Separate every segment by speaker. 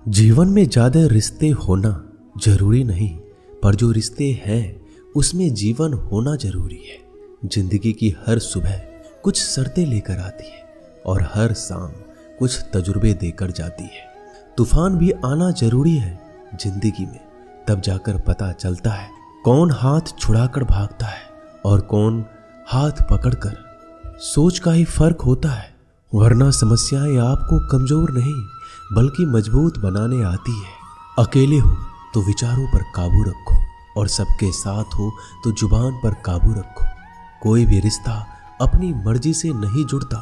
Speaker 1: जीवन में ज्यादा रिश्ते होना जरूरी नहीं, पर जो रिश्ते हैं उसमें जीवन होना जरूरी है। जिंदगी की हर सुबह कुछ शर्तें लेकर आती है और हर शाम कुछ तजुर्बे देकर जाती है। तूफान भी आना जरूरी है जिंदगी में, तब जाकर पता चलता है कौन हाथ छुड़ाकर भागता है और कौन हाथ पकड़कर। सोच का ही फर्क होता है, वरना समस्याएं आपको कमजोर नहीं बल्कि मजबूत बनाने आती है। अकेले हो तो विचारों पर काबू रखो और सबके साथ हो तो जुबान पर काबू रखो। कोई भी रिश्ता अपनी मर्जी से नहीं जुड़ता,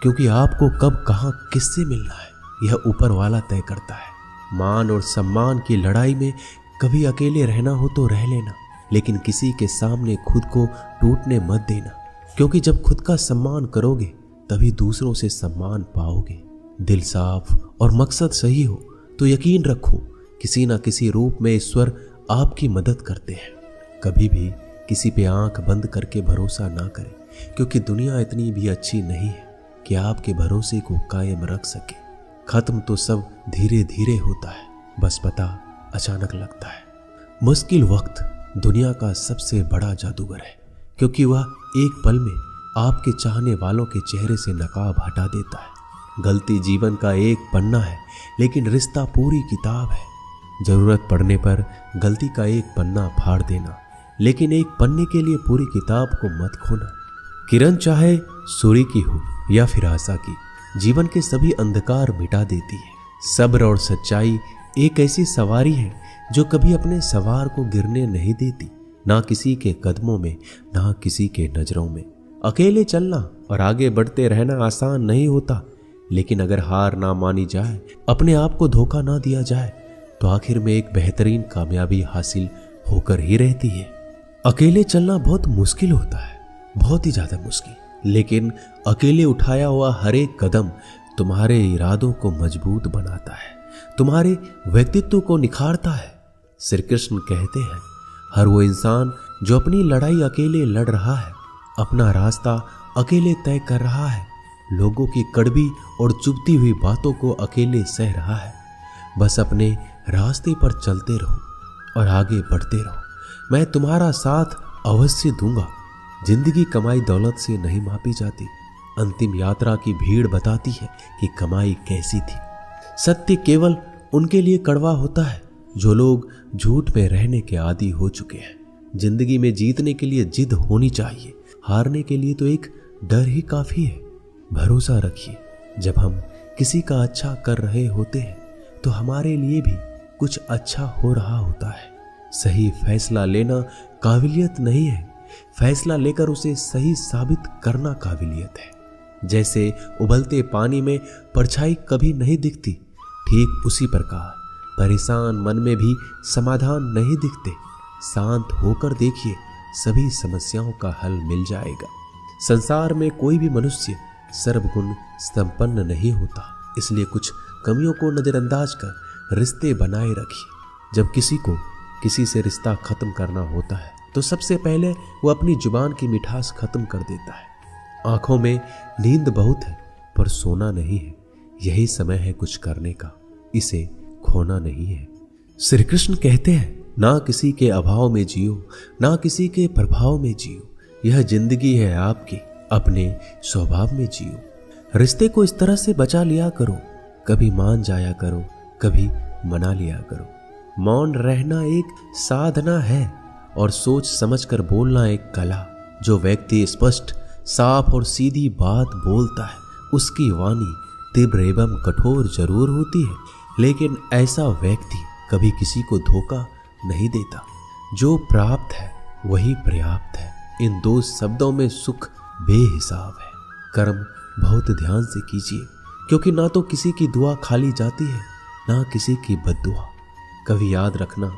Speaker 1: क्योंकि आपको कब कहां किससे मिलना है यह ऊपर वाला तय करता है। मान और सम्मान की लड़ाई में कभी अकेले रहना हो तो रह लेना, लेकिन किसी के सामने खुद को टूटने मत देना, क्योंकि जब खुद का सम्मान करोगे तभी दूसरों से सम्मान पाओगे। दिल साफ और मकसद सही हो तो यकीन रखो किसी न किसी रूप में ईश्वर आपकी मदद करते हैं। कभी भी किसी पे आंख बंद करके भरोसा ना करें, क्योंकि दुनिया इतनी भी अच्छी नहीं है कि आपके भरोसे को कायम रख सके। खत्म तो सब धीरे धीरे होता है, बस पता अचानक लगता है। मुश्किल वक्त दुनिया का सबसे बड़ा जादूगर है, क्योंकि वह एक पल में आपके चाहने वालों के चेहरे से नकाब हटा देता है। गलती जीवन का एक पन्ना है, लेकिन रिश्ता पूरी किताब है। जरूरत पड़ने पर गलती का एक पन्ना फाड़ देना, लेकिन एक पन्ने के लिए पूरी किताब को मत खोना। किरण चाहे सूर्य की हो या फिर आशा की, जीवन के सभी अंधकार मिटा देती है। सब्र और सच्चाई एक ऐसी सवारी है जो कभी अपने सवार को गिरने नहीं देती, ना किसी के कदमों में ना किसी के नजरों में। अकेले चलना और आगे बढ़ते रहना आसान नहीं होता, लेकिन अगर हार ना मानी जाए, अपने आप को धोखा ना दिया जाए, तो आखिर में एक बेहतरीन कामयाबी हासिल होकर ही रहती है। अकेले चलना बहुत मुश्किल होता है, बहुत ही ज्यादा मुश्किल, लेकिन अकेले उठाया हुआ हर एक कदम तुम्हारे इरादों को मजबूत बनाता है, तुम्हारे व्यक्तित्व को निखारता है। श्री कृष्ण कहते हैं, हर वो इंसान जो अपनी लड़ाई अकेले लड़ रहा है, अपना रास्ता अकेले तय कर रहा है, लोगों की कड़वी और चुभती हुई बातों को अकेले सह रहा है, बस अपने रास्ते पर चलते रहो और आगे बढ़ते रहो। मैं तुम्हारा साथ अवश्य दूंगा। जिंदगी कमाई दौलत से नहीं मापी जाती, अंतिम यात्रा की भीड़ बताती है कि कमाई कैसी थी। सत्य केवल उनके लिए कड़वा होता है जो लोग झूठ में रहने के आदी हो चुके हैं। जिंदगी में जीतने के लिए जिद होनी चाहिए, हारने के लिए तो एक डर ही काफी है। भरोसा रखिए, जब हम किसी का अच्छा कर रहे होते हैं तो हमारे लिए भी कुछ अच्छा हो रहा होता है। सही फैसला लेना काबिलियत नहीं है, फैसला लेकर उसे सही साबित करना काबिलियत है। जैसे उबलते पानी में परछाई कभी नहीं दिखती, ठीक उसी प्रकार परेशान मन में भी समाधान नहीं दिखते। शांत होकर देखिए, सभी समस्याओं का हल मिल जाएगा। संसार में कोई भी मनुष्य सर्वगुण संपन्न नहीं होता, इसलिए कुछ कमियों को नजरअंदाज कर रिश्ते बनाए रखिए। जब किसी को किसी से रिश्ता खत्म करना होता है तो सबसे पहले वो अपनी जुबान की मिठास खत्म कर देता है। आंखों में नींद बहुत है पर सोना नहीं है, यही समय है कुछ करने का, इसे खोना नहीं है। श्री कृष्ण कहते हैं, ना किसी के अभाव में जियो, ना किसी के प्रभाव में जियो। यह जिंदगी है आपकी, अपने स्वभाव में जियो। रिश्ते को इस तरह से बचा लिया करो, कभी मान जाया करो, कभी मना लिया करो। मौन रहना एक साधना है और सोच समझकर बोलना एक कला। जो व्यक्ति स्पष्ट, साफ और सीधी बात बोलता है, उसकी वाणी तीव्र एवं कठोर जरूर होती है, लेकिन ऐसा व्यक्ति कभी किसी को धोखा नहीं देता। जो प्राप्त है वही पर्याप्त है। इन दो शब्दों में सुख बेहिसाब है। कर्म बहुत ध्यान से कीजिए, क्योंकि ना तो किसी की दुआ खाली जाती है, ना किसी की बद्दुआ। कभी याद रखना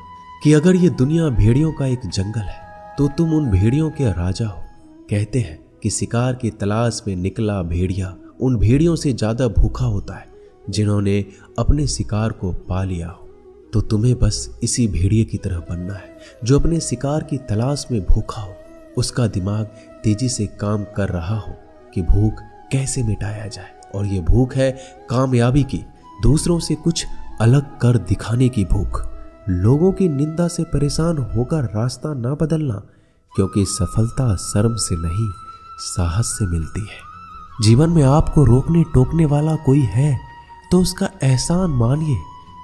Speaker 1: कि अगर ये दुनिया भेड़ियों का एक जंगल है तो तुम उन भेड़ियों के राजा हो। कहते हैं कि शिकार की तलाश में निकला भेड़िया उन भेड़ियों से ज्यादा भूखा होता है जिन्होंने अपने शिकार को पा लिया हो। तो तुम्हें बस इसी भेड़िए की तरह बनना है जो अपने शिकार की तलाश में भूखा हो। उसका दिमाग तेजी से काम कर रहा हो कि भूख कैसे मिटाया जाए, और ये भूख है कामयाबी की, दूसरों से कुछ अलग कर दिखाने की भूख, लोगों की निंदा से परेशान होकर रास्ता ना बदलना, क्योंकि सफलता शर्म से नहीं साहस से मिलती है। जीवन में आपको रोकने टोकने वाला कोई है तो उसका एहसान मानिए,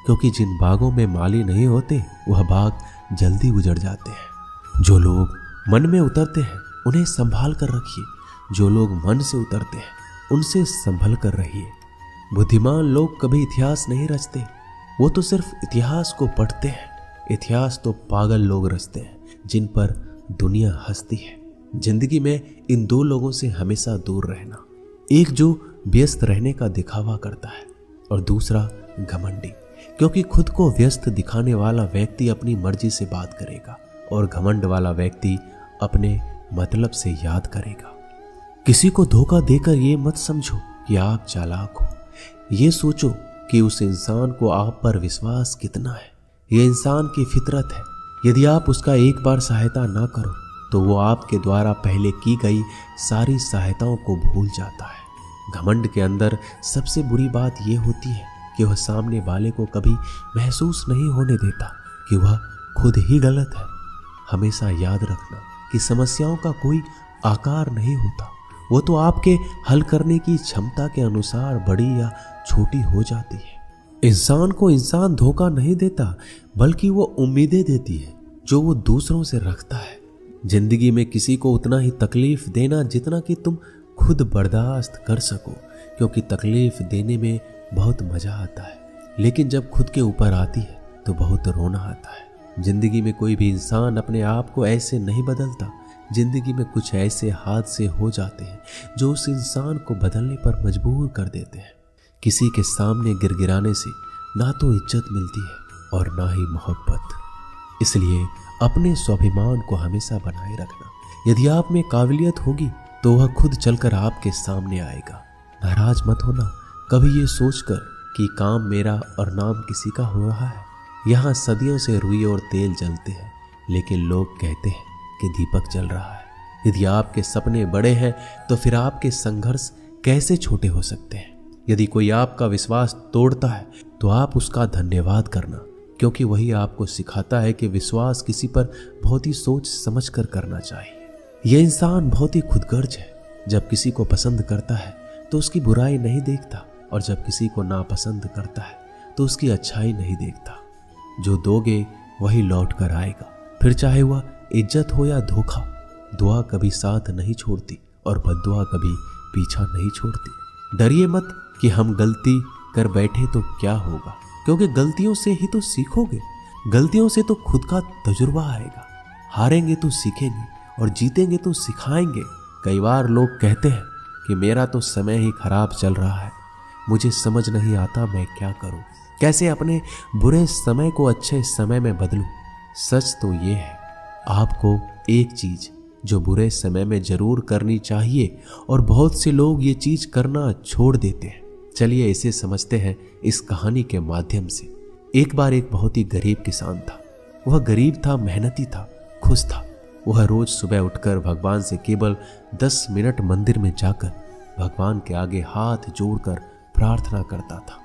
Speaker 1: क्योंकि जिन बागों में माली नहीं होते वह बाग जल्दी उजड़ जाते हैं। जो लोग मन में उतरते हैं उन्हें संभाल कर रखिए, जो लोग मन से उतरते हैं उनसे संभल कर रहिए। बुद्धिमान लोग कभी इतिहास नहीं रचते, वो तो सिर्फ इतिहास को पढ़ते हैं। इतिहास तो पागल लोग रचते हैं जिन पर दुनिया हंसती है। जिंदगी में इन दो लोगों से हमेशा दूर रहना, एक जो व्यस्त रहने का दिखावा करता है और दूसरा घमंडी, क्योंकि खुद को व्यस्त दिखाने वाला व्यक्ति अपनी मर्जी से बात करेगा और घमंड वाला व्यक्ति अपने मतलब से याद करेगा। किसी को धोखा देकर ये मत समझो कि आप चालाक हो, ये सोचो कि उस इंसान को आप पर विश्वास कितना है। ये इंसान की फितरत है, यदि आप उसका एक बार सहायता ना करो तो वो आपके द्वारा पहले की गई सारी सहायताओं को भूल जाता है। घमंड के अंदर सबसे बुरी बात यह होती है कि वह सामने वाले को कभी महसूस नहीं होने देता कि वह खुद ही गलत है। हमेशा याद रखना कि समस्याओं का कोई आकार नहीं होता, वो तो आपके हल करने की क्षमता के अनुसार बड़ी या छोटी हो जाती है। इंसान को इंसान धोखा नहीं देता, बल्कि वो उम्मीदें देती है जो वो दूसरों से रखता है। जिंदगी में किसी को उतना ही तकलीफ देना जितना कि तुम खुद बर्दाश्त कर सको, क्योंकि तकलीफ देने में बहुत मजा आता है, लेकिन जब खुद के ऊपर आती है तो बहुत रोना आता है। जिंदगी में कोई भी इंसान अपने आप को ऐसे नहीं बदलता। जिंदगी में कुछ ऐसे हादसे हो जाते हैं जो उस इंसान को बदलने पर मजबूर कर देते हैं। किसी के सामने गिड़गिड़ाने से ना तो इज्जत मिलती है और ना ही मोहब्बत। इसलिए अपने स्वाभिमान को हमेशा बनाए रखना। यदि आप में काबिलियत होगी तो वह खुद चलकर आपके सामने आएगा। नाराज मत होना कभी ये सोचकर कि काम मेरा और नाम किसी का हो रहा है। यहाँ सदियों से रुई और तेल जलते हैं, लेकिन लोग कहते हैं कि दीपक जल रहा है। यदि आपके सपने बड़े हैं तो फिर आपके संघर्ष कैसे छोटे हो सकते हैं। यदि कोई आपका विश्वास तोड़ता है तो आप उसका धन्यवाद करना, क्योंकि वही आपको सिखाता है कि विश्वास किसी पर बहुत ही सोच समझ कर करना चाहिए। यह इंसान बहुत ही खुदगर्ज है। जब किसी को पसंद करता है तो उसकी बुराई नहीं देखता, और जब किसी को नापसंद करता है तो उसकी अच्छाई नहीं देखता। जो दोगे वही लौट कर आएगा, फिर चाहे वह इज्जत हो या धोखा। दुआ कभी साथ नहीं छोड़ती और बद्दुआ कभी पीछा नहीं छोड़ती। डरिए मत कि हम गलती कर बैठे तो क्या होगा, क्योंकि गलतियों से ही तो सीखोगे। गलतियों से तो खुद का तजुर्बा आएगा। हारेंगे तो सीखेंगे और जीतेंगे तो सिखाएंगे। कई बार लोग कहते हैं कि मेरा तो समय ही खराब चल रहा है, मुझे समझ नहीं आता मैं क्या करूं, कैसे अपने बुरे समय को अच्छे समय में बदलूं। सच तो ये है, आपको एक चीज जो बुरे समय में जरूर करनी चाहिए और बहुत से लोग ये चीज करना छोड़ देते हैं। चलिए इसे समझते हैं इस कहानी के माध्यम से। एक बार एक बहुत ही गरीब किसान था। वह गरीब था, मेहनती था, खुश था। वह रोज सुबह उठकर भगवान से केवल 10 मिनट मंदिर में जाकर भगवान के आगे हाथ जोड़कर प्रार्थना करता था।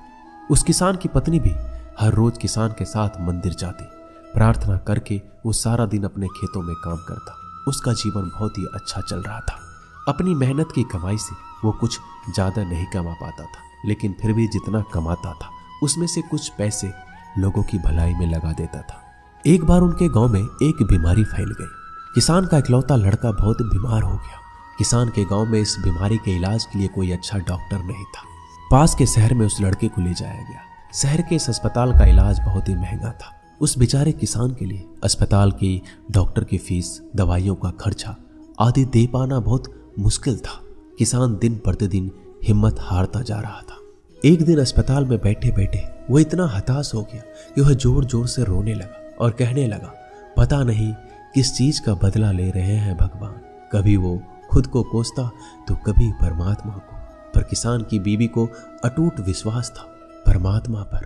Speaker 1: उस किसान की पत्नी भी हर रोज किसान के साथ मंदिर जाती। प्रार्थना करके वो सारा दिन अपने खेतों में काम करता। उसका जीवन बहुत ही अच्छा चल रहा था। अपनी मेहनत की कमाई से वो कुछ ज्यादा नहीं कमा पाता था, लेकिन फिर भी जितना कमाता था उसमें से कुछ पैसे लोगों की भलाई में लगा देता था। एक बार उनके गांव में एक बीमारी फैल गई। किसान का इकलौता लड़का बहुत बीमार हो गया। किसान के गांव में इस बीमारी के इलाज के लिए कोई अच्छा डॉक्टर नहीं था। पास के शहर में उस लड़के को ले जाया गया। शहर के इस अस्पताल का इलाज बहुत ही महंगा था। उस बेचारे किसान के लिए अस्पताल की, डॉक्टर की फीस, दवाइयों का खर्चा आदि दे पाना बहुत मुश्किल था। किसान दिन प्रतिदिन हिम्मत हारता जा रहा था। एक दिन अस्पताल में बैठे बैठे वो इतना हताश हो गया कि वह जोर जोर से रोने लगा और कहने लगा, पता नहीं किस चीज का बदला ले रहे हैं भगवान। कभी वो खुद को कोसता तो कभी परमात्मा को। पर किसान की बीवी को अटूट विश्वास था परमात्मा पर।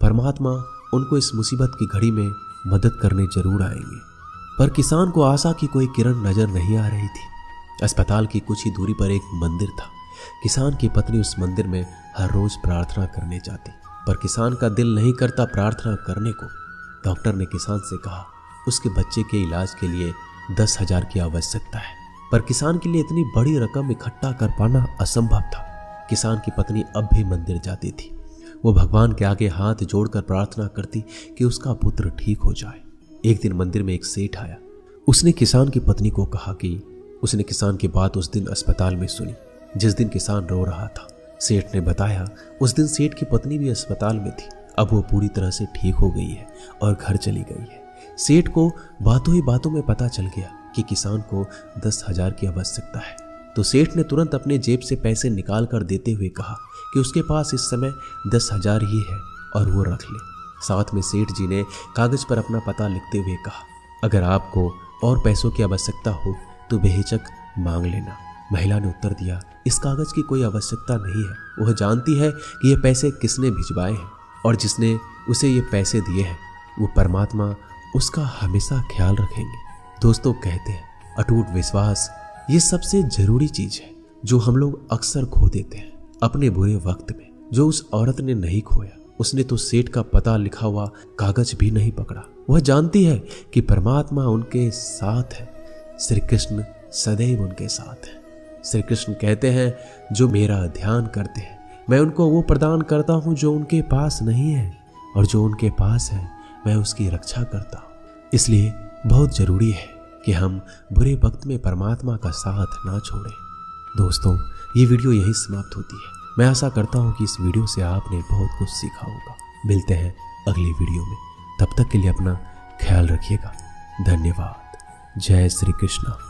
Speaker 1: परमात्मा उनको इस मुसीबत की घड़ी में मदद करने जरूर आएंगे। पर किसान को आशा की कोई किरण नजर नहीं आ रही थी। अस्पताल की कुछ ही दूरी पर एक मंदिर था। किसान की पत्नी उस मंदिर में हर रोज प्रार्थना करने जाती। पर किसान का दिल नहीं करता प्रार्थना करने को। डॉक्टर ने किसान से कहा उसके बच्चे के इलाज के लिए 10,000 की आवश्यकता है, पर किसान के लिए इतनी बड़ी रकम इकट्ठा कर पाना असंभव था। किसान की पत्नी अब भी मंदिर जाती थी। वो भगवान के आगे हाथ जोड़कर प्रार्थना करती कि उसका पुत्र ठीक हो जाए। एक दिन मंदिर में एक सेठ आया। उसने किसान की पत्नी को कहा कि उसने किसान की बात उस दिन अस्पताल में सुनी जिस दिन किसान रो रहा था। सेठ ने बताया उस दिन सेठ की पत्नी भी अस्पताल में थी। अब वो पूरी तरह से ठीक हो गई है और घर चली गई है। सेठ को बातों ही बातों में पता चल गया कि किसान को 10,000 की आवश्यकता है, तो सेठ ने तुरंत अपने जेब से पैसे निकाल कर देते हुए कहा कि उसके पास इस समय 10,000 ही है और वो रख ले। साथ में सेठ जी ने कागज पर अपना पता लिखते हुए कहा अगर आपको और पैसों की आवश्यकता हो तो बेहिचक मांग लेना। महिला ने उत्तर दिया इस कागज की कोई आवश्यकता नहीं है। वह जानती है कि ये पैसे किसने भिजवाए हैं और जिसने उसे ये पैसे दिए हैं वो परमात्मा उसका हमेशा ख्याल रखेंगे। दोस्तों कहते हैं अटूट विश्वास ये सबसे जरूरी चीज है जो हम लोग अक्सर खो देते हैं अपने बुरे वक्त में। जो उस औरत ने नहीं खोया, उसने तो सेठ का पता लिखा हुआ कागज भी नहीं पकड़ा। वह जानती है कि परमात्मा उनके साथ है, श्री कृष्ण सदैव उनके साथ है। श्री कृष्ण कहते हैं जो मेरा ध्यान करते हैं मैं उनको वो प्रदान करता हूँ जो उनके पास नहीं है, और जो उनके पास है मैं उसकी रक्षा करता हूँ। इसलिए बहुत जरूरी है कि हम बुरे वक्त में परमात्मा का साथ ना छोड़ें। दोस्तों ये वीडियो यहीं समाप्त होती है। मैं आशा करता हूँ कि इस वीडियो से आपने बहुत कुछ सीखा होगा। मिलते हैं अगली वीडियो में, तब तक के लिए अपना ख्याल रखिएगा। धन्यवाद। जय श्री कृष्ण।